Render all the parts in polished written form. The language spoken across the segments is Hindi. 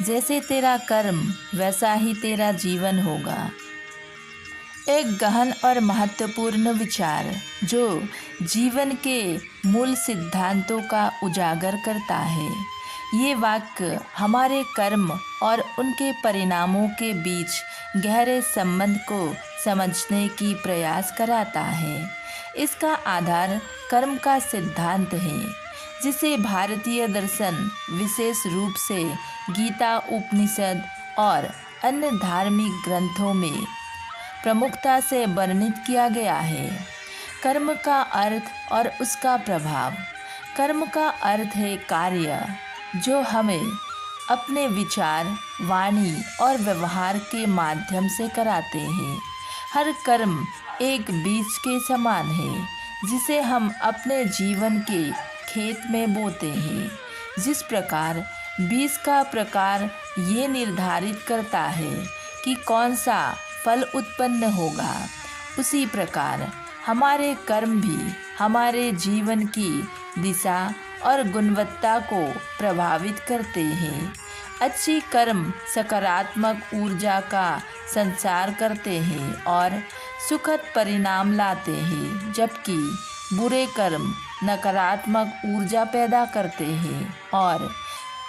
जैसे तेरा कर्म वैसा ही तेरा जीवन होगा। एक गहन और महत्वपूर्ण विचार जो जीवन के मूल सिद्धांतों का उजागर करता है। ये वाक्य हमारे कर्म और उनके परिणामों के बीच गहरे संबंध को समझने की प्रयास कराता है। इसका आधार कर्म का सिद्धांत है, जिसे भारतीय दर्शन, विशेष रूप से गीता, उपनिषद और अन्य धार्मिक ग्रंथों में प्रमुखता से वर्णित किया गया है। कर्म का अर्थ और उसका प्रभाव। कर्म का अर्थ है कार्य जो हमें अपने विचार, वाणी और व्यवहार के माध्यम से कराते हैं। हर कर्म एक बीज के समान है, जिसे हम अपने जीवन के खेत में बोते हैं। जिस प्रकार बीज का प्रकार ये निर्धारित करता है कि कौन सा फल उत्पन्न होगा, उसी प्रकार हमारे कर्म भी हमारे जीवन की दिशा और गुणवत्ता को प्रभावित करते हैं। अच्छी कर्म सकारात्मक ऊर्जा का संचार करते हैं और सुखद परिणाम लाते हैं, जबकि बुरे कर्म नकारात्मक ऊर्जा पैदा करते हैं और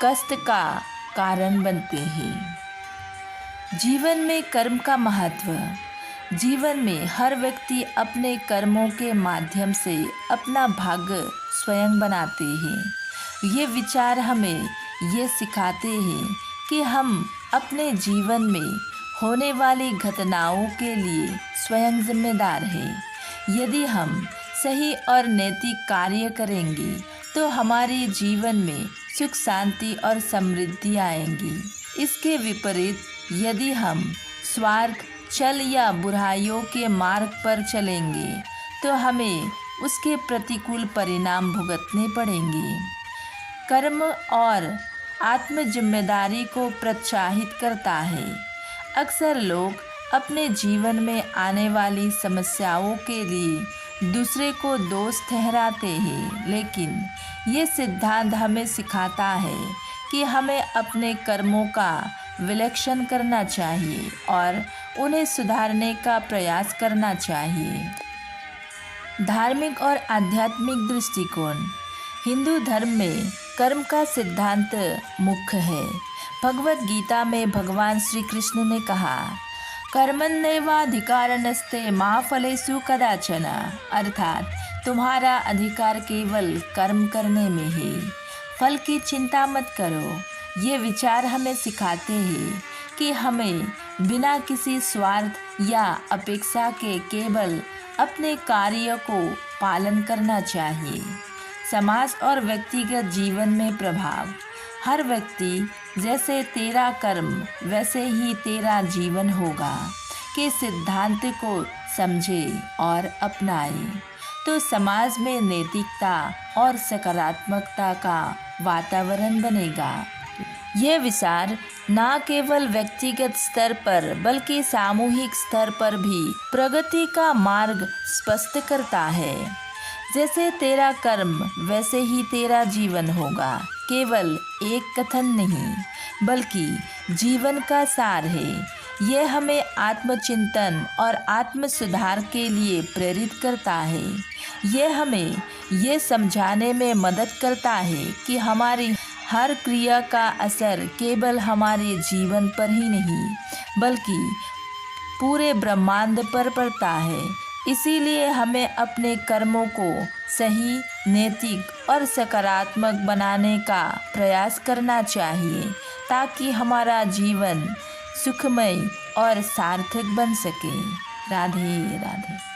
कष्ट का कारण बनते हैं। जीवन में कर्म का महत्व। जीवन में हर व्यक्ति अपने कर्मों के माध्यम से अपना भाग्य स्वयं बनाते हैं। ये विचार हमें ये सिखाते हैं कि हम अपने जीवन में होने वाली घटनाओं के लिए स्वयं जिम्मेदार हैं। यदि हम सही और नैतिक कार्य करेंगे तो हमारे जीवन में सुख, शांति और समृद्धि आएंगी। इसके विपरीत यदि हम स्वार्थ, छल या बुराइयों के मार्ग पर चलेंगे तो हमें उसके प्रतिकूल परिणाम भुगतने पड़ेंगे। कर्म और आत्म जिम्मेदारी को प्रोत्साहित करता है। अक्सर लोग अपने जीवन में आने वाली समस्याओं के लिए दूसरे को दोष ठहराते हैं, लेकिन ये सिद्धांत हमें सिखाता है कि हमें अपने कर्मों का विश्लेषण करना चाहिए और उन्हें सुधारने का प्रयास करना चाहिए। धार्मिक और आध्यात्मिक दृष्टिकोण। हिंदू धर्म में कर्म का सिद्धांत मुख्य है। भगवद गीता में भगवान श्री कृष्ण ने कहा, कर्मण्येवाधिकारस्ते मा फलेषु कदाचन, अर्थात तुम्हारा अधिकार केवल कर्म करने में है, फल की चिंता मत करो। ये विचार हमें सिखाते हैं कि हमें बिना किसी स्वार्थ या अपेक्षा के केवल अपने कार्य को पालन करना चाहिए। समाज और व्यक्तिगत जीवन में प्रभाव। हर व्यक्ति जैसे तेरा कर्म वैसे ही तेरा जीवन होगा के सिद्धांत को समझे और अपनाए तो समाज में नैतिकता और सकारात्मकता का वातावरण बनेगा। यह विचार न केवल व्यक्तिगत स्तर पर बल्कि सामूहिक स्तर पर भी प्रगति का मार्ग स्पष्ट करता है। जैसे तेरा कर्म वैसे ही तेरा जीवन होगा केवल एक कथन नहीं बल्कि जीवन का सार है। यह हमें आत्मचिंतन और आत्म सुधार के लिए प्रेरित करता है। यह हमें ये समझाने में मदद करता है कि हमारी हर क्रिया का असर केवल हमारे जीवन पर ही नहीं बल्कि पूरे ब्रह्मांड पर पड़ता है। इसीलिए हमें अपने कर्मों को सही, नैतिक और सकारात्मक बनाने का प्रयास करना चाहिए ताकि हमारा जीवन सुखमय और सार्थक बन सके। राधे राधे।